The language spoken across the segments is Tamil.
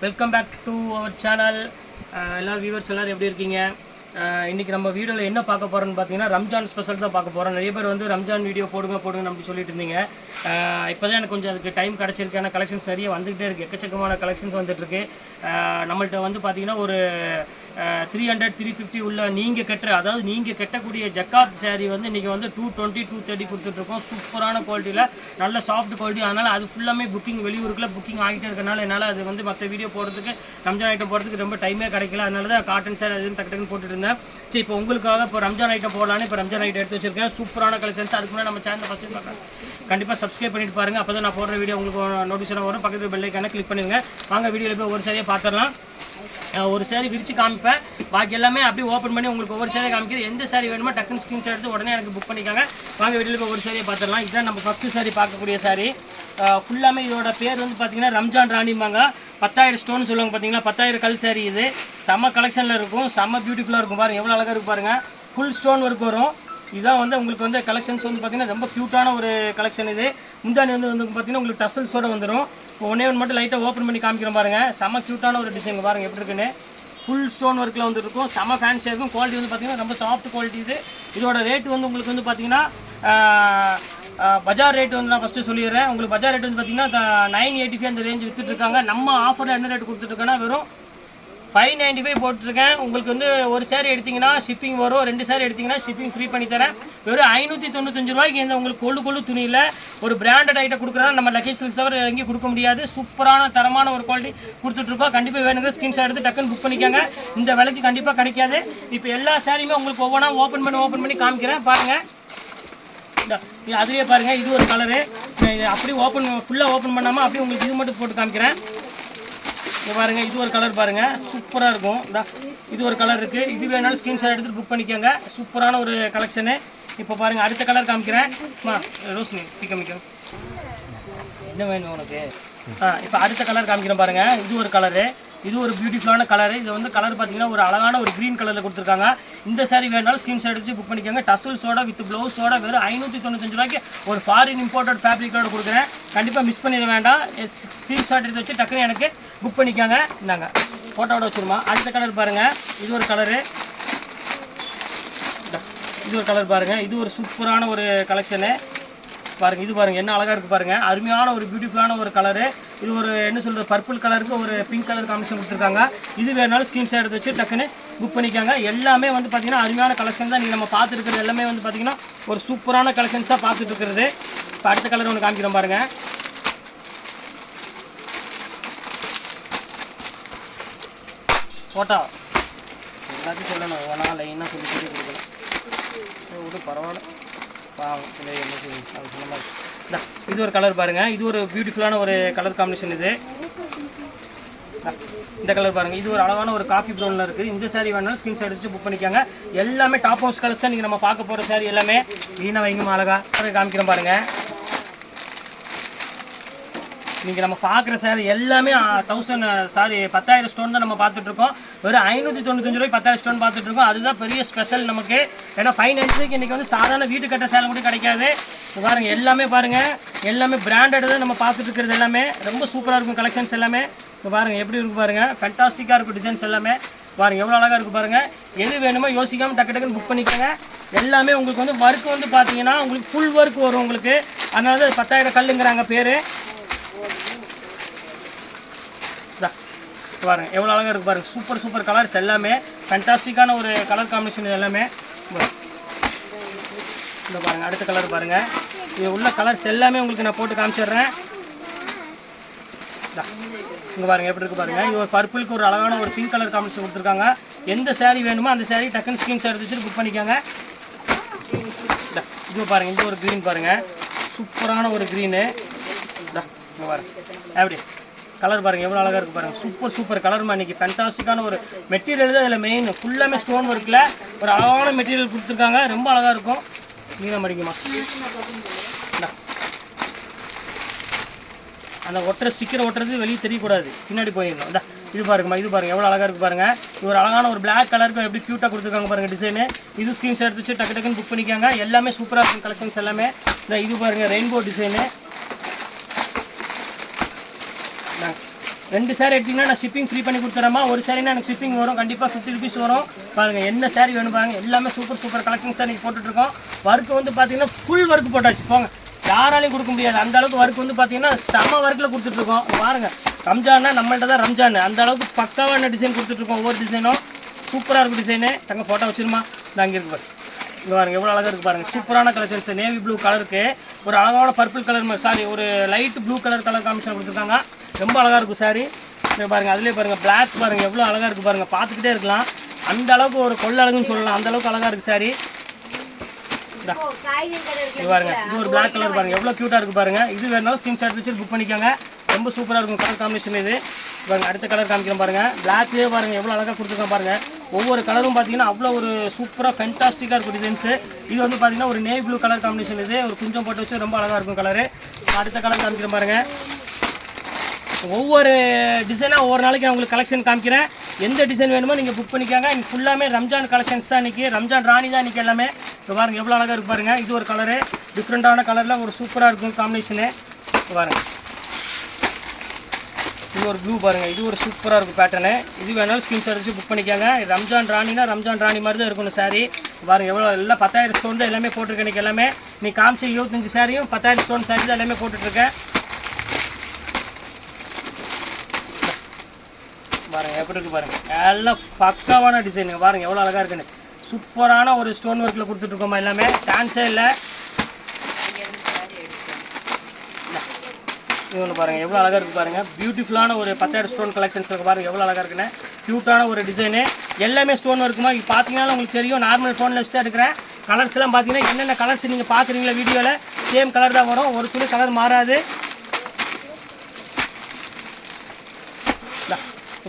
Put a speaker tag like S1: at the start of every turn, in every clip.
S1: Welcome back to our channel. எல்லாரும் வியூவர்ஸ் எல்லோரும் எப்படி இருக்கீங்க? இன்றைக்கி நம்ம வீடியோவில் என்ன பார்க்க போகிறோன்னு பார்த்தீங்கன்னா ரம்ஜான் ஸ்பெஷல் தான் பார்க்க போகிறோம். நிறைய பேர் வந்து ரம்ஜான் வீடியோ போடுங்கன்னு அப்படி சொல்லிட்டு இருந்தீங்க. இப்போ தான் எனக்கு கொஞ்சம் அதுக்கு டைம் கிடச்சிருக்கு. ஏன்னா கலெக்ஷன்ஸ் நிறைய வந்துகிட்டே இருக்குது, எக்கச்சக்கமான கலெக்ஷன்ஸ் வந்துட்டுருக்கு. நம்மள்கிட்ட வந்து பார்த்திங்கன்னா ஒரு 300-350 உள்ள நீங்கள் கட்டுற, அதாவது நீங்கள் கட்டக்கூடிய ஜக்காத் சாரீ வந்து இன்றைக்கி வந்து 220-230 கொடுத்துட்ருக்கோம். சூப்பரான குவாலிட்டியில், நல்ல சாஃப்ட் குவாலிட்டி. அதனால் அது ஃபுல்லாமே புக்கிங், வெளியூருக்குள்ள புக்கிங் ஆகிட்டே இருக்கனால என்னால் அது வந்து மற்ற வீடியோ போடுறதுக்கு, ரம்ஜான் ஐட்டம் போடுறதுக்கு ரொம்ப டைமே கிடைக்கல. அதனால தான் காட்டன் சார் அதுன்னு டக்குன்னு போட்டுட்டு இருந்தேன். சரி, இப்போ உங்களுக்காக இப்போ ரம்ஜான் ஐட்டம் போடலான்னு இப்போ ரம்ஜான் ஐட்டம் எடுத்து வச்சிருக்கேன். சூப்பரான கலெக்ஷன்ஸ். அதுக்கு முன்னாடி நம்ம சேனலை ஃபஸ்ட்டு பார்க்கலாம், கண்டிப்பாக சப்ஸ்கிரைப் பண்ணிட்டு பாருங்கள். அப்போ தான் நான் போடுற வீடியோ உங்களுக்கு நோட்டிஃபிகேஷன் வரும். பக்கத்தில் பெல் ஐக்கானை கிளிக் பண்ணிடுங்க. வாங்க வீடியோவில் போய் ஒரு சாரியாக பார்த்துடலாம். ஒரு சாரி விரிச்சு காமிப்பேன், பாக்கி எல்லாமே அப்படியே ஓப்பன் பண்ணி உங்களுக்கு ஒவ்வொரு சாரியை காமிக்கிறது. எந்த சாரி வேணுமோ டக்குன்னு ஸ்க்ரீன்ஷாட் எடுத்து உடனே எனக்கு புக் பண்ணிக்காங்க. வாங்க வீடியோவில் போய் ஒரு சாரியை பார்த்துடலாம். இதுதான் நம்ம ஃபஸ்ட்டு சாரி பார்க்கக்கூடிய சாரி. ஃபுல்லாமே இதோட பேர் வந்து பார்த்தீங்கன்னா ரம்ஜான் ராணிம்பாங்க. 10,000 ஸ்டோன் சொல்லுவாங்க. பார்த்தீங்கன்னா 10,000 கல் சாரி. இது செம்ம கலெக்ஷனில் இருக்கும், செம்ம பியூட்டிஃபுல்லாக இருக்கும். பாருங்கள் எவ்வளோ அழகாக இருக்குது பாருங்கள். ஃபுல் ஸ்டோன் ஒர்க் வரும். இதுதான் வந்து உங்களுக்கு வந்து கலெக்ஷன்ஸ் வந்து பார்த்திங்கன்னா ரொம்ப க்யூட்டான ஒரு கலெக்ஷன். இது முந்தானி வந்து பார்த்திங்கன்னா உங்களுக்கு டசல்ஸோடு வந்துடும். இப்போ ஒன்றே ஒன்று மட்டும் லைட்டாக ஓப்பன் பண்ணி காமிக்கிறோம் பாருங்கள். செம்ம க்யூட்டான ஒரு டிசைன் பாருங்கள் எப்படி இருக்குன்னு. ஃபுல் ஸ்டோன் ஒர்க்கில் வந்துருக்கும், செம்ம ஃபேன்சியாக இருக்கும். குவாலிட்டி வந்து பார்த்திங்கன்னா ரொம்ப சாஃப்ட் குவாலிட்டி. இதோட ரேட்டு வந்து உங்களுக்கு வந்து பார்த்திங்கன்னா பஜார் ரேட் வந்து நான் ஃபஸ்ட்டு சொல்லிடுறேன். உங்களுக்கு பஜார் ரேட் வந்து பார்த்திங்கன்னா 985 அந்த ரேஞ்ச் விற்றுட்ருக்காங்க. நம்ம ஆஃபரில் என்ன ரேட் கொடுத்துட்ருக்கோன்னா வெறும் 595 போட்டிருக்கேன். உங்களுக்கு வந்து ஒரு சாரி எடுத்திங்கன்னா ஷிப்பிங் வரும், 2 சாரி எடுத்திங்கன்னா ஷிப்பிங் ஃப்ரீ பண்ணி தரேன். வெறும் 595 ரூபாய்க்கு இந்த உங்களுக்கு கொள்ளு துணியில் ஒரு பிராண்டட் ஐட்டம் கொடுக்குறோம். நம்ம லக்கேஜ் சில்க்ஸ் தவிர எங்கேயும் கொடுக்க முடியாது. சூப்பரான தரமான ஒரு குவாலிட்டி கொடுத்துட்ருக்கோம். கண்டிப்பாக வேணுங்கிற ஸ்க்ரீன்ஷாட் எடுத்து டக்குன்னு புக் பண்ணிக்கோங்க. இந்த விலைக்கு கண்டிப்பாக கிடைக்காது. இப்போ எல்லா சாரியுமே உங்களுக்கு ஒவ்வொன்றா ஓப்பன் பண்ணி காமிக்கிறேன் பாருங்கள். அதுலேயே பாருங்கள், இது ஒரு கலரு. அப்படியே ஃபுல்லாக ஓப்பன் பண்ணாமல் அப்படியே உங்களுக்கு இது மட்டும் போட்டு காமிக்கிறேன். இது பாருங்கள், இது ஒரு கலர் பாருங்கள், சூப்பராக இருக்கும். இது ஒரு கலர் இருக்குது. இது வேணாலும் ஸ்க்ரீன்ஷாட் எடுத்துகிட்டு புக் பண்ணிக்கோங்க. சூப்பரான ஒரு கலெக்ஷனு. இப்போ பாருங்கள் அடுத்த கலர் காமிக்கிறேன். ரோஷினி பிக்கமிக்கும் என்ன வேணும் உனக்கு? இப்போ அடுத்த கலர் காமிக்கிறேன் பாருங்கள். இது ஒரு கலரு, இது ஒரு பியூட்டிஃபுல்லான கலரு. இது வந்து கலர் பார்த்தீங்கன்னா ஒரு அழகான ஒரு க்ரீன் கலரில் கொடுத்துருக்காங்க. இந்த சாரி வேணாலும் ஸ்க்ரீன்ஷாட் எடுத்து புக் பண்ணிக்கோங்க. டசல்ஸோட வித் ப்ளவுஸோட வெறும் 595 ரூபாய்க்கு ஒரு ஃபாரின் இம்போர்ட்டட் ஃபேப்ரிக்கோட கொடுக்குறேன். கண்டிப்பாக மிஸ் பண்ணிட வேண்டாம். ஸ்க்ரீன்ஷாட் எடுத்து வச்சு டக்குன்னு எனக்கு புக் பண்ணிக்கோங்க. இந்தாங்க ஃபோட்டோவோட வச்சுருமா. அடுத்த கலர் பாருங்கள், இது ஒரு கலரு. இது ஒரு கலர் பாருங்கள், இது ஒரு சூப்பரான ஒரு கலெக்ஷனு பாருங்கள். இது பாருங்கள் என்ன அழகாக இருக்குது பாருங்கள். அருமையான ஒரு பியூட்டிஃபுல்லான ஒரு கலரு. இது ஒரு என்ன சொல்கிறது, பர்பிள் கலருக்கு ஒரு பிங்க் கலர் காம்பினேஷன் கொடுத்துருக்காங்க. இது வேணாலும் ஸ்க்ரீன்ஷாட் எடுத்து வச்சு டக்குன்னு புக் பண்ணிக்காங்க. எல்லாமே வந்து பார்த்திங்கன்னா அருமையான கலெக்ஷன் தான். நீங்கள் நம்ம பார்த்துருக்கிறது எல்லாமே வந்து பார்த்திங்கன்னா ஒரு சூப்பரான கலெக்ஷன்ஸாக பார்த்துட்டு இருக்கிறது. இப்போ அடுத்த கலர் ஒன்று காமிக்கிறோம் பாருங்கள். ஃபோட்டோ எல்லாத்தையும் சொல்லணும், ஒன்றா லைனாக சொல்லி கொடுக்கணும். ஒரு பரவாயில்ல பாவம் என்ன செய்யும் அது சொன்ன மாதிரி. இது ஒரு கலர் பாருங்கள், இது ஒரு பியூட்டிஃபுல்லான ஒரு கலர் காம்பினேஷன். இது இந்த கலர் பாருங்கள், இது ஒரு அழகான ஒரு காஃபி ப்ரௌனில் இருக்குது. இந்த சாரி வேணாலும் ஸ்க்ரீன்ஷாட் எடுத்து புக் பண்ணிக்காங்க. எல்லாமே டாப் ஹவுஸ் கலர்ஸ் தான். நீங்கள் நம்ம பார்க்க போகிற சாரி எல்லாமே வீணை வைங்கம்மா அழகாக காமிக்கிறேன் பாருங்கள். நீங்கள் நம்ம பார்க்குற சாரி எல்லாமே 10,000 ஸ்டோன் தான் நம்ம பார்த்துட்ருக்கோம். வெறும் 595 ரூபாய்க்கு 10,000 ஸ்டோன் பார்த்துட்ருக்கோம். அதுதான் பெரிய ஸ்பெஷல் நமக்கு. ஏன்னா 590 இன்றைக்கி வந்து சாதாரண வீட்டு கட்ட சேலை கூட கிடைக்காது. பாருங்கள் எல்லாமே பாருங்கள், எல்லாமே பிராண்டட் தான் நம்ம பார்த்துட்டு இருக்கிறது. எல்லாமே ரொம்ப சூப்பராக இருக்கும் கலெக்ஷன்ஸ் எல்லாமே. இப்போ பாருங்கள் எப்படி இருக்குது பாருங்கள், ஃபேண்டாஸ்டிக்காக இருக்கும் டிசைன்ஸ் எல்லாமே. பாருங்கள் எவ்வளோ அழகாக இருக்குது பாருங்கள். எது வேணுமோ யோசிக்காமல் டக்குன்னு புக் பண்ணிக்கோங்க. எல்லாமே உங்களுக்கு வந்து ஒர்க் வந்து பார்த்தீங்கன்னா உங்களுக்கு ஃபுல் ஒர்க் வரும் உங்களுக்கு. அதனால தான் 10,000 கல்லுங்கிறாங்க பேர். பாருங்கள் எவ்வளோ அழகாக இருக்குது பாருங்கள். சூப்பர் கலர்ஸ் எல்லாமே ஃபேண்டாஸ்டிக்கான ஒரு கலர் காம்பினேஷன் எல்லாமே. இந்த பாருங்கள் அடுத்த கலர் பாருங்கள். இது உள்ள கலர்ஸ் எல்லாமே உங்களுக்கு நான் போட்டு காமிச்சிடுறேன். இங்கே பாருங்கள் எப்படி இருக்குது பாருங்கள். இது ஒரு பர்பிளுக்கு ஒரு அழகான ஒரு பிங்க் கலர் காம்பினேஷன் கொடுத்துருக்காங்க. எந்த சாரீ வேணுமோ அந்த சாரீ டக்குன்னு ஸ்க்ரீன்ஷாட் எடுத்து வச்சுட்டு புக் பண்ணிக்கோங்க. இது பாருங்கள், இந்த ஒரு க்ரீன் பாருங்கள், சூப்பரான ஒரு க்ரீனு. இங்கே பாருங்கள் எப்படி கலர் பாருங்கள் எவ்வளோ அழகாக இருக்குது பாருங்கள். சூப்பர் கலர்மா. இன்றைக்கி ஃபேண்டாஸ்டிக்கான ஒரு மெட்டீரியல் தான் இதில் மெயின். ஃபுல்லாமே ஸ்டோன் ஒர்க்கில் ஒரு அழகான மெட்டீரியல் கொடுத்துருக்காங்க. ரொம்ப அழகாக இருக்கும். நீங்க மடிக்குமா அந்த ஒட்டுற ஸ்டிக்கர் ஒட்டுறது வெளியே தெரியக்கூடாது, பின்னாடி போயிடணும். இது பாருங்கம்மா, இது பாருங்கள் எவ்வளோ அழகாக இருக்குது பாருங்கள். இது ஒரு அழகான ஒரு பிளாக் கலருக்கு எப்படி க்யூட்டாக கொடுத்துருக்காங்க பாருங்கள் டிசைனு. இது ஸ்க்ரீன்ஷாட் எடுத்து வச்சு டக்குன்னு புக் பண்ணிக்காங்க. எல்லாமே சூப்பராக இருக்கும் கலெக்ஷன்ஸ் எல்லாமே. இது பாருங்கள் ரெயின்போ டிசைனு. 2 saree எடுத்தீங்கன்னா நான் ஷிப்பிங் ஃப்ரீ பண்ணி கொடுத்துறேம்மா. ஒரு சாரீனா எனக்கு ஷிப்பிங் வரும், கண்டிப்பாக 50 ருபீஸ் வரும். பாருங்கள் என்ன saree வேணும் பாருங்கள், எல்லாமே சூப்பர் கலெக்ஷன்ஸ் தான் நீங்கள் போட்டுட்ருக்கோம். ஒர்க்கு வந்து பார்த்தீங்கன்னா ஃபுல் ஒர்க் போட்டாச்சு போங்க, யாராலையும் கொடுக்க முடியாது அந்த அளவுக்கு ஒர்க் வந்து பார்த்தீங்கன்னா செம ஒர்க்கில் கொடுத்துட்ருக்கோம். பாருங்கள் ரம்ஜான்னா நம்மள்ட்ட தான் ரம்ஜான், அந்த அளவுக்கு பக்காவான டிசைன் கொடுத்துட்ருக்கோம். ஒவ்வொரு டிசைனும் சூப்பராக இருக்கும் டிசைனு. தங்க ஃபோட்டோ வச்சுருமா, நான் அங்கே இருக்கு பாருங்க, இங்கே பாருங்கள் எவ்வளோ அழகாக இருக்குது பாருங்கள். சூப்பரான கலெக்ஷன்ஸ், நேவி ப்ளூ கலருக்கு ஒரு அழகான பர்பிள் கலர் சாரி ஒரு லைட் ப்ளூ கலர் காம்பினேஷன் கொடுத்துருக்காங்க. ரொம்ப அழகாக இருக்கும் சாரி. இங்கே பாருங்கள், அதுலேயே பாருங்கள் பிளாக் பாருங்கள் எவ்வளோ அழகாக இருக்குது பாருங்கள், பார்த்துக்கிட்டே இருக்கலாம். அந்த அளவுக்கு ஒரு கொள்ள அழகுன்னு சொல்லலாம், அந்த அளவுக்கு அழகாக இருக்குது சாரி. இது பாருங்க, இது ஒரு பிளாக் கலர் பாருங்க எவ்வளோ க்யூட்டாக இருக்குது பாருங்க. இது வேணாலும் ஸ்கிரீன்ஷாட் வச்சு புக் பண்ணிக்கோங்க, ரொம்ப சூப்பராக இருக்கும் கலர் காம்பினேஷன். இது பாருங்க அடுத்த கலர் காமிக்கிறேன் பாருங்க, பிளாக்லேயே பாருங்க எவ்வளோ அழகாக கொடுத்துருக்கோம் பாருங்க. ஒவ்வொரு கலரும் பார்த்தீங்கன்னா அவ்வளோ ஒரு சூப்பராக ஃபென்டாஸ்டிக்காக இருக்கும் டிசைன்ஸு. இது வந்து பார்த்தீங்கன்னா ஒரு நேவி ப்ளூ கலர் காம்பினேஷன், இது ஒரு குஞ்சம் போட்டு வச்சு ரொம்ப அழகாக இருக்கும் கலரு. அடுத்த கலர் காமிக்கிறேன் பாருங்க. ஒவ்வொரு டிசைனாக ஒவ்வொரு நாளைக்கு நான் உங்களுக்கு கலெக்ஷன் காமிக்கிறேன். எந்த டிசைன் வேணுமோ நீங்கள் புக் பண்ணிக்காங்க. இன்றைக்கி ஃபுல்லாமே ரம்ஜான் கலெக்ஷன்ஸ் தான், இன்றைக்கி ரம்ஜான் ராணி தான் இன்றைக்கி எல்லாமே. இப்போ பாருங்கள் எவ்வளோ அழகாக இருக்குது பாருங்கள். இது ஒரு கலரு, டிஃப்ரெண்ட்டான கலரில் ஒரு சூப்பராக இருக்கும் காம்பினேஷனு. பாருங்கள் இது ஒரு ப்ளூ பாருங்கள், இது ஒரு சூப்பராக இருக்கும் பேட்டர்னு. இது வேணாலும் ஸ்கிரீன்ஷாட் வச்சு புக் பண்ணிக்காங்க. ரம்ஜான் ராணினா ரம்ஜான் ராணி மாதிரி தான் இருக்கணும் சாரீ. பாருங்கள் எவ்வளோ எல்லாம் 10,000 ஸ்டோன் தான் எல்லாமே போட்டிருக்கேன் இன்றைக்கி எல்லாமே. நீ காமிச்ச 25 சாரியும் 10,000 ஸ்டோன் சாரி தான் எல்லாமே போட்டுட்ருக்கேன். பாருங்கள் எப்படி இருக்குது பாருங்கள், எல்லாம் பக்காவான டிசைனுங்க. பாருங்கள் எவ்வளோ அழகாக இருக்குன்னு, சூப்பரான ஒரு ஸ்டோன் ஒர்க்கில் கொடுத்துட்ருக்கோமா எல்லாமே, சான்ஸே இல்லை. இது ஒன்று பாருங்கள் எவ்வளோ அழகாக இருக்குது பாருங்கள், பியூட்டிஃபுல்லான ஒரு 10,000 ஸ்டோன் கலெக்ஷன்ஸ் இருக்குது பாருங்கள் எவ்வளோ அழகாக இருக்குன்னு. க்யூட்டான ஒரு டிசைனு, எல்லாமே ஸ்டோன் ஒர்க்குமா. இப்போ பார்த்தீங்கன்னா உங்களுக்கு தெரியும், நார்மல் ஸ்டோனில் வச்சு தான் எடுக்கிறேன். கலர்ஸ் எல்லாம் பார்த்தீங்கன்னா என்னென்ன கலர்ஸ் நீங்கள் பார்க்குறீங்களா வீடியோவில் சேம் கலர் தான் வரும், ஒரு துணி கலர் மாறாது.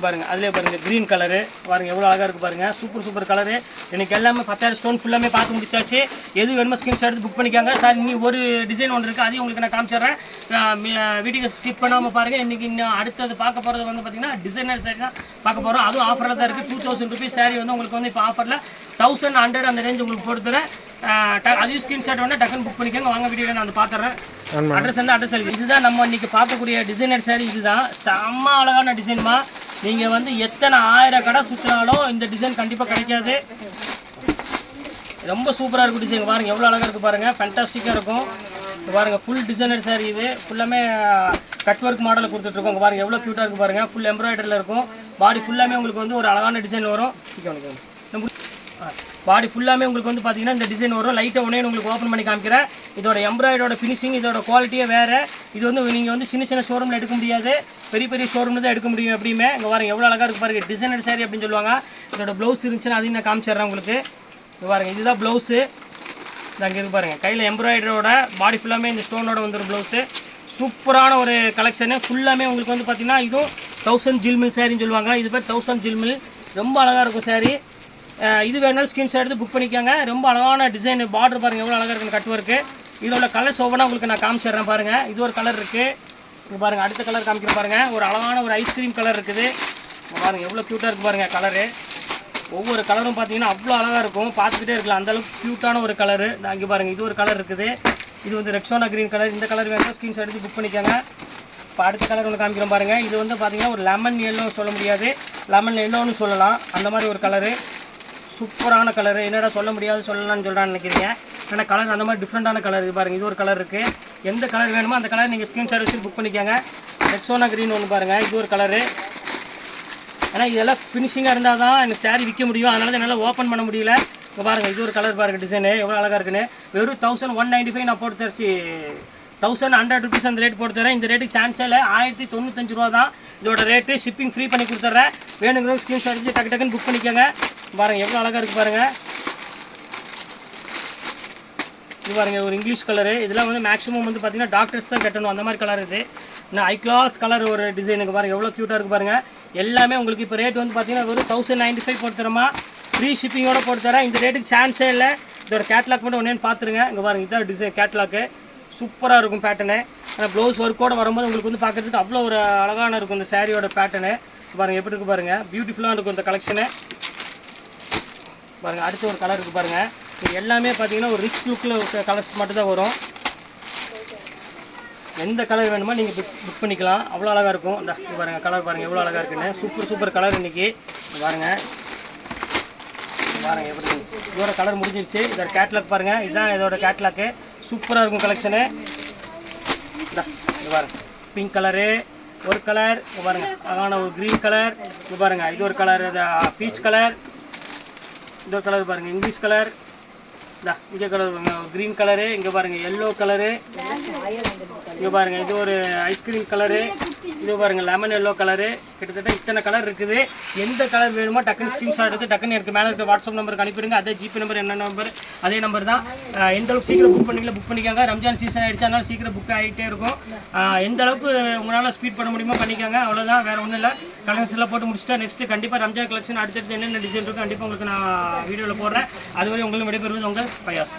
S1: பாருங்க அதிலே பாருங்கள் க்ரீன் கலரு பாருங்கள் எவ்வளோ அழகாக இருக்குது பாருங்கள், சூப்பர் கலரு. எனக்கு எல்லாமே 10,000 ஸ்டோன் ஃபுல்லாமே பார்த்து முடிச்சாச்சு. எது வேணுமோ ஸ்கிரீன்ஷாட் எடுத்து புக் பண்ணிக்காங்க. சார் நீ ஒரு டிசைன் ஒன்று இருக்குது, அதையும் உங்களுக்கு நான் காமிச்சிடுறேன். வீடியோ ஸ்கிப் பண்ணாமல் பாருங்கள். இன்றைக்கி இன்னும் அடுத்தது பார்க்க போகிறது வந்து பார்த்திங்கன்னா டிசைனர் சாரி தான் பார்க்க போகிறோம். அதுவும் ஆஃபரில் தான் இருக்குது. 2000 ருபீஸ் சாரி வந்து உங்களுக்கு வந்து இப்போ ஆஃபரில் 1100 அந்த ரேஞ்ச் உங்களுக்கு போட்டுறேன். அதையும் ஸ்கிரீன்ஷாட் வேணால் டக்குன்னு புக் பண்ணிக்கோங்க. வாங்க வீடியோவில் நான் வந்து பார்த்துறேன். அட்ரஸ் வந்து அட்ரஸ் இருக்குது. இதுதான் நம்ம இன்றைக்கி பார்க்கக்கூடிய டிசைனர் சாரி. இதுதான் செம்ம அழகான டிசைன்மா. நீங்கள் வந்து எத்தனை 1000 கடை சுற்றினாலும் இந்த டிசைன் கண்டிப்பாக கிடைக்காது. ரொம்ப சூப்பராக இருக்கும் டிசைன். பாருங்கள் எவ்வளோ அழகாக இருக்குது பாருங்கள், ஃபேண்டாஸ்டிக்காக இருக்கும். பாருங்கள் ஃபுல் டிசைனர் சாரி, இது ஃபுல்லாமே கட் ஒர்க் மாடலில் கொடுத்துட்ருக்கோம். பாருங்கள் எவ்வளோ க்யூட்டாக இருக்குது பாருங்கள், ஃபுல் எம்ப்ராய்டரியில் இருக்கும். பாடி ஃபுல்லாமே உங்களுக்கு வந்து ஒரு அழகான டிசைன் வரும். பாடி ஃபுல்லாமே உங்களுக்கு வந்து பார்த்தீங்கன்னா இந்த டிசைன் வரும். லைட்டாக ஒன்றே உங்களுக்கு ஓப்பன் பண்ணி காமிக்கிறேன். இதோட எம்ப்ராய்டரோட ஃபினிஷிங், இதோட குவாலிட்டியே வேறு. இது வந்து நீங்கள் வந்து சின்ன ஷோரூமில் எடுக்க முடியாது, பெரிய ஷோரூமில் தான் எடுக்க முடியும் எப்படியுமே. இங்கே பாருங்கள் எவ்வளோ அழகாக இருக்குது பாருங்கள், டிசைனர் சாரி அப்படின்னு சொல்லுவாங்க. இதோட ப்ளவுஸ் இருந்துச்சுன்னா அதையும் நான் காமிச்சிடுறேன் உங்களுக்கு. இங்கே பாருங்கள் இதுதான் ப்ளவுஸு, அங்கே இருக்குது பாருங்கள். கையில் எம்ப்ராய்டரோட பாடி ஃபுல்லாமே இந்த ஸ்டோனோட வந்துடும் ப்ளவுஸு. சூப்பரான ஒரு கலெக்ஷனு. ஃபுல்லாமே உங்களுக்கு வந்து பார்த்தீங்கன்னா இதுவும் 1000 ஜில்மில் சாரின்னு சொல்லுவாங்க. இது பேர் 1000 ஜில்மில். ரொம்ப அழகாக இருக்கும் சாரி. இது வேணாலும் ஸ்கிரீன்ஷாட் எடுத்து புக் பண்ணிக்கோங்க. ரொம்ப அழகான டிசைன். பார்டர் பாருங்கள் எவ்வளோ அழகாக இருக்குன்னு, கட் ஒர்க்கு. இதோட கலர்ஸ் ஒவ்வொன்றா உங்களுக்கு நான் காமிச்சிடுறேன் பாருங்கள். இது ஒரு கலர் இருக்குது, இங்கே பாருங்கள். அடுத்த கலர் காமிக்கிறேன் பாருங்கள். ஒரு அழகான ஒரு ஐஸ்கிரீம் கலர் இருக்குது. பாருங்கள் எவ்வளோ க்யூட்டாக இருக்குது பாருங்கள் கலரு. ஒவ்வொரு கலரும் பார்த்தீங்கன்னா அவ்வளோ அழகாக இருக்கும், பார்த்துக்கிட்டே இருக்கலாம் அந்தளவுக்கு க்யூட்டான ஒரு கலரு. இங்கே பாருங்கள் இது ஒரு கலர் இருக்குது. இது வந்து ரெக்ஸோனா க்ரீன் கலர். இந்த கலர் வேணும் ஸ்கிரீன்ஷாட் எடுத்து புக் பண்ணிக்கோங்க. இப்போ அடுத்த கலர் ஒன்று காமிக்கிறோம் பாருங்கள். இது வந்து பார்த்தீங்கன்னா ஒரு லெமன் எல்லோன்னு சொல்ல முடியாது, லெமன் எல்லோன்னு சொல்லலாம், அந்த மாதிரி ஒரு கலரு. சூப்பரான கலரு. என்னடா சொல்ல முடியாது சொல்லலாம்னு சொல்கிறான்னு நினைக்கிறீங்க, ஆனால் கலர் அந்த மாதிரி டிஃப்ரெண்ட்டான கலர். இது பாருங்கள் இது ஒரு கலர் இருக்குது. எந்த கலர் வேணுமோ அந்த கலர் நீங்கள் ஸ்க்ரீன்ஷாட் வச்சு புக் பண்ணிக்கோங்க. ரெக்ஸோனா க்ரீன் ஒன்று பாருங்கள், இது ஒரு கலரு. ஏன்னா இதெல்லாம் ஃபினிஷிங்காக இருந்தால் தான் எனக்கு சாரீ விற்க முடியும், அதனால தான் என்னால் ஓப்பன் பண்ண முடியல. இப்போ பாருங்கள் இது ஒரு கலர் பாருங்கள், டிசைனு எவ்வளோ அழகாக இருக்குன்னு. வெறும் 1195 நான் போட்டு தரச்சு, 1100 ருபீஸ் அந்த ரேட் போட்டு தரேன். இந்த ரேட்டுக்கு சான்ஸே இல்லை, 1095 ரூபா தான் இதோட ரேட்டு. ஷிப்பிங் ஃப்ரீ பண்ணி கொடுத்துட்றேன். வேணுங்கிறவங்க ஸ்க்ரீன்ஷாட் வச்சு டக்குன்னு புக் பண்ணிக்கோங்க. பாருங்கள் எவ்வளோ அழகாக இருக்குது பாருங்கள். இது பாருங்கள் ஒரு இங்கிலீஷ் கலரு. இதெல்லாம் வந்து மேக்ஸிமம் வந்து பார்த்திங்கன்னா டாக்டர்ஸ் தான் கட்டணும், அந்த மாதிரி கலர் இது. இன்னும் ஹை கிளாஸ் கலர் ஒரு டிசைனுக்கு பாருங்கள் எவ்வளோ க்யூட்டாக இருக்குது பாருங்கள். எல்லாமே உங்களுக்கு இப்போ ரேட் வந்து பார்த்திங்கன்னா வெறும் 1095 போட்டு தரமா, ஃப்ரீ ஷிப்பிங்கோடு போட்டு தரேன். இந்த ரேட்டுக்கு சான்ஸே இல்லை. இதோட கேட்லாக் மட்டும் ஒன்றே பார்த்துருங்க. இங்கே பாருங்கள் இதான் டிசைன் கேட்லாக்கு. சூப்பராக இருக்கும் பேட்டர்னு. ஆனால் ப்ளவுஸ் ஒர்க்கோடு வரும்போது உங்களுக்கு வந்து பார்க்குறதுக்கு அவ்வளோ ஒரு அழகான இருக்கும் இந்த சாரியோட பேட்டர்னு. பாருங்கள் எப்படி இருக்குது பாருங்கள், பியூட்டிஃபுல்லாக இருக்கும் இந்த கலெக்ஷனு. பாருங்கள் அடுத்த ஒரு கலர் இருக்குது பாருங்கள். இது எல்லாமே பார்த்தீங்கன்னா ஒரு ரிச் லுக்கில் கலர்ஸ் மட்டும் தான் வரும். எந்த கலர் வேணுமோ நீங்கள் புக் பண்ணிக்கலாம். அவ்வளோ அழகாக இருக்கும். இந்த பாருங்கள் கலர் பாருங்கள் எவ்வளோ அழகாக இருக்குன்னு. சூப்பர் கலர் இன்றைக்கி பாருங்கள் எப்படி இதோட கலர் முடிஞ்சிருச்சு. இதோட கேட்லாக் பாருங்கள், இதுதான் இதோட கேட்லாக்கு. சூப்பராக இருக்கும் கலெக்ஷனு. இது பாருங்கள் பிங்க் கலரு ஒரு கலர், இங்கே பாருங்கள் அழகான ஒரு க்ரீன் கலர், இங்கே பாருங்கள் இது ஒரு கலர், இது பீச் கலர், இது ஒரு கலர் பாருங்கள் இங்கிலீஷ் கலர், இங்கே கலர் க்ரீன் கலரு, இங்கே பாருங்கள் எல்லோ கலரு, இங்கே பாருங்கள் இது ஒரு ஐஸ்கிரீம் கலரு, இது பாருங்கள் லெமன் எல்லோ கலரு. கிட்டத்தட்ட இத்தனை கலர் இருக்குது. எந்த கலர் வேணுமோ டக்குன்னு ஸ்க்ரீன்ஷாட் எடுத்து டக்குன்னு எனக்கு மேலே இருக்க வாட்ஸ்அப் நம்பருக்கு அனுப்பிடுங்க. அதே ஜிபே நம்பர் என்ன நம்பர் அதே நம்பர் தான். எந்த அளவுக்கு சீக்கிரம் புக் பண்ணிக்கலாம் புக் பண்ணிக்காங்க. ரம்ஜான் சீசன் ஆகிடுச்சு, அதனால சீக்கிரம் புக் ஆகிட்டே இருக்கும். எந்த அளவுக்கு உங்களால் ஸ்பீட் பண்ண முடியுமோ பண்ணிக்காங்க. அவ்வளோதான், வேறு ஒன்றும் இல்லை. கலெக்ஷன்லாம் போட்டு முடிச்சுட்டா நெக்ஸ்ட்டு கண்டிப்பாக ரம்ஜான் கலெக்ஷன் அடுத்தடுத்து என்னென்ன டிசைன் இருக்கும் கண்டிப்பாக உங்களுக்கு நான் வீடியோவில் போடுறேன். அதுவரை உங்களுக்கு விடைபெறுவது உங்கள் பயாஸ்.